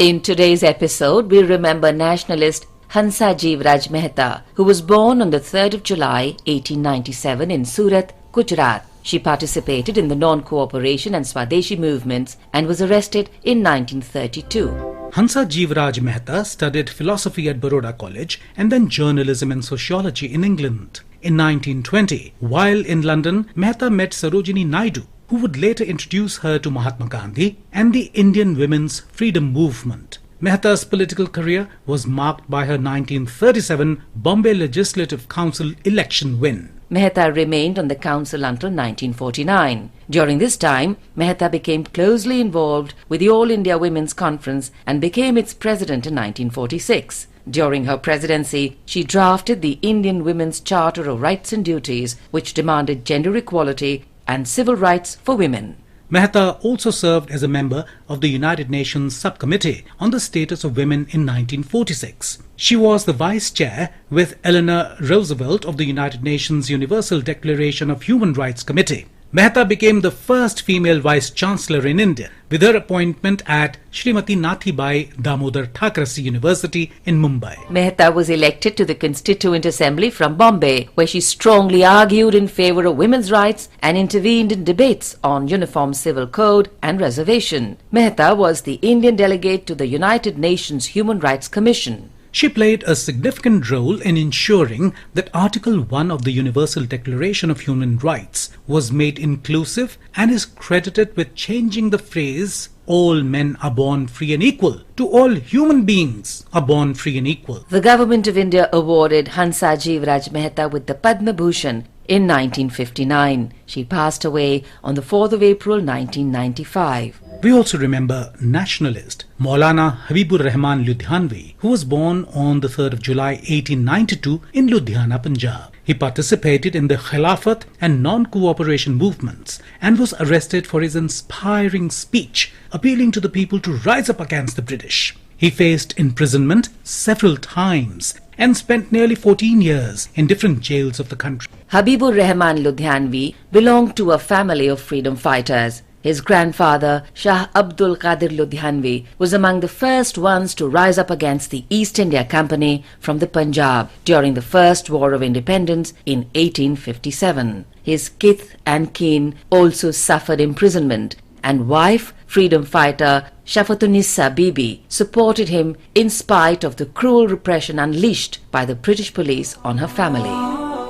In today's episode, we remember nationalist Hansa Jivraj Mehta, who was born on the 3rd of July 1897 in Surat, Gujarat. She participated in the non-cooperation and Swadeshi movements and was arrested in 1932. Hansa Jivraj Mehta studied philosophy at Baroda College and then journalism and sociology in England. In 1920, while in London, Mehta met Sarojini Naidu, who would later introduce her to Mahatma Gandhi and the Indian women's freedom movement. Mehta's political career was marked by her 1937 Bombay Legislative Council election win. Mehta remained on the council until 1949. During this time, Mehta became closely involved with the All India Women's Conference and became its president in 1946. During her presidency, she drafted the Indian Women's Charter of Rights and Duties, which demanded gender equality and civil rights for women. Mehta also served as a member of the United Nations Subcommittee on the Status of Women in 1946. She was the vice chair with Eleanor Roosevelt of the United Nations Universal Declaration of Human Rights Committee. Mehta became the first female vice-chancellor in India with her appointment at Srimati Nathibai Damodar Thakurasi University in Mumbai. Mehta was elected to the Constituent Assembly from Bombay, where she strongly argued in favour of women's rights and intervened in debates on Uniform Civil Code and reservation. Mehta was the Indian delegate to the United Nations Human Rights Commission. She played a significant role in ensuring that Article 1 of the Universal Declaration of Human Rights was made inclusive and is credited with changing the phrase "all men are born free and equal" to "all human beings are born free and equal." The Government of India awarded Hansa Jivraj Mehta with the Padma Bhushan in 1959. She passed away on the 4th of April 1995. We also remember nationalist Maulana Habib Rehman Ludhianvi, who was born on the 3rd of July 1892 in Ludhiana, Punjab. He participated in the Khilafat and non-cooperation movements and was arrested for his inspiring speech appealing to the people to rise up against the British. He faced imprisonment several times and spent nearly 14 years in different jails of the country. Habibur Rehman Ludhianvi belonged to a family of freedom fighters. His grandfather, Shah Abdul Qadir Ludhianvi, was among the first ones to rise up against the East India Company from the Punjab during the First War of Independence in 1857. His kith and kin also suffered imprisonment, and wife, freedom fighter Shafatunissa Bibi, supported him in spite of the cruel repression unleashed by the British police on her family.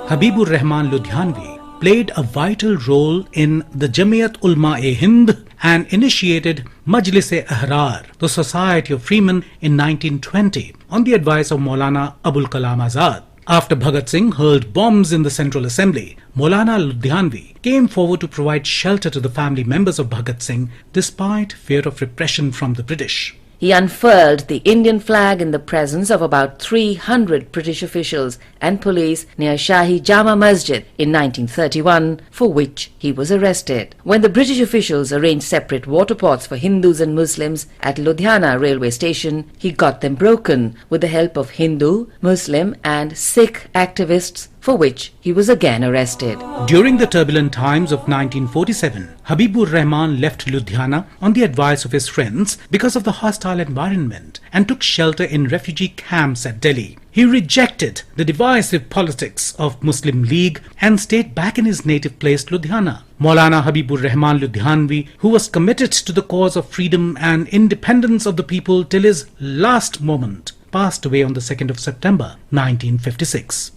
Habibur Rehman Ludhianvi played a vital role in the Jamiat Ulma-e-Hind and initiated Majlis-e-Ahrar, the Society of Freemen, in 1920 on the advice of Maulana Abul Kalam Azad. After Bhagat Singh hurled bombs in the Central Assembly, Maulana Ludhianvi came forward to provide shelter to the family members of Bhagat Singh despite fear of repression from the British. He unfurled the Indian flag in the presence of about 300 British officials and police near Shahi Jama Masjid in 1931, for which he was arrested. When the British officials arranged separate water pots for Hindus and Muslims at Ludhiana railway station, he got them broken with the help of Hindu, Muslim and Sikh activists, for which he was again arrested. During the turbulent times of 1947, Habibur Rehman left Ludhiana on the advice of his friends because of the hostile environment and took shelter in refugee camps at Delhi. He rejected the divisive politics of Muslim League and stayed back in his native place Ludhiana. Maulana Habibur Rehman Ludhianvi, who was committed to the cause of freedom and independence of the people till his last moment, passed away on the 2nd of September 1956.